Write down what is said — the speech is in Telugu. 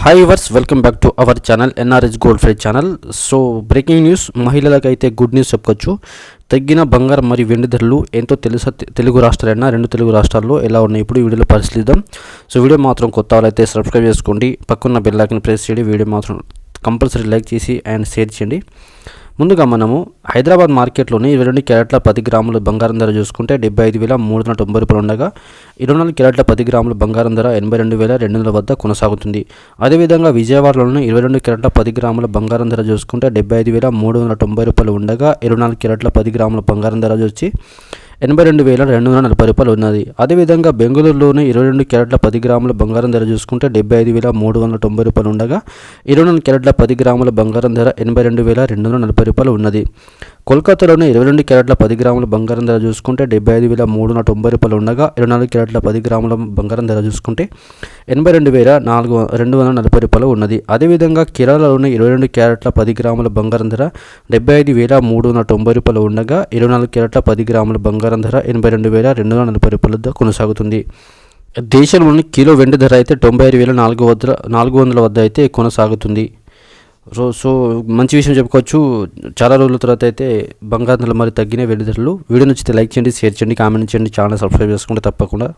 Hi viewers welcome back to our channel NRS gold Fred channel. So breaking news, మహిళలకైతే గుడ్ న్యూస్ చెప్పుకోవచ్చు. తగ్గిన బంగారం మరియు వెండి ధరలు ఏంటో తెలుగు రాష్ట్రాలైనా రెండు తెలుగు రాష్ట్రాల్లో ఎలా ఉన్నాయి ఇప్పుడు ఈ వీడియోలో పరిశీలిద్దాం. సో వీడియో మాత్రం కొత్త వాళ్ళైతే సబ్స్క్రైబ్ చేసుకోండి, పక్కన్న బెల్ ఐకాన్ ప్రెస్ చేయండి, వీడియో మాత్రం కంపల్సరీ లైక్ చేసి అండ్ షేర్ చేయండి. ముందుగా మనము హైదరాబాద్ మార్కెట్లోని 22 క్యారెట్ల 10 గ్రాముల బంగారం ధర చూసుకుంటే 75,390 రూపాయలు ఉండగా 24 క్యారెట్ల 10 గ్రాముల బంగారం ధర 82,200 వద్ద కొనసాగుతుంది. అదేవిధంగా విజయవాడలోని 22 క్యారెట్ల 10 గ్రాముల బంగారం ధర చూసుకుంటే 75,390 రూపాయలు ఉండగా 24 క్యారెట్ల 10 గ్రాముల బంగారం ధర వచ్చి 82,240 రూపాయలు ఉన్నది. అదేవిధంగా బెంగళూరులోని 22 క్యారెట్ల 10 గ్రాముల బంగారం ధర చూసుకుంటే 75,390 రూపాయలు ఉండగా 24 క్యారెట్ల 10 గ్రాముల బంగారం ధర 82,240 రూపాయలు ఉన్నది. కోల్కతాలోని 22 క్యారెట్ల 10 గ్రాముల బంగారం ధర చూసుకుంటే 75,390 రూపాయలు ఉండగా 24 క్యారెట్ల 10 గ్రాముల బంగారం ధర చూసుకుంటే 82,240 రూపాయలు ఉన్నది. అదేవిధంగా కేరళలోని 22 క్యారెట్ల 10 గ్రాముల బంగారం ధర 75,390 రూపాయలు ఉండగా 24 క్యారెట్ల 10 గ్రాముల బంగారం ధర 82,240 రూపాయల వద్ద కొనసాగుతుంది. దేశంలోని కిలో వెండి ధర అయితే 95,400 వద్ద అయితే కొనసాగుతుంది. సో మంచి విషయం చెప్పుకోవచ్చు. చాలా రోజుల తర్వాత అయితే బంగారం ధరలు మరి తగ్గిన వెండి ధరలు. వీడియో నచ్చితే లైక్ చేయండి, షేర్ చేయండి, కామెంట్ చేయండి, ఛానల్ సబ్స్క్రైబ్ చేసుకుంటే తప్పకుండా.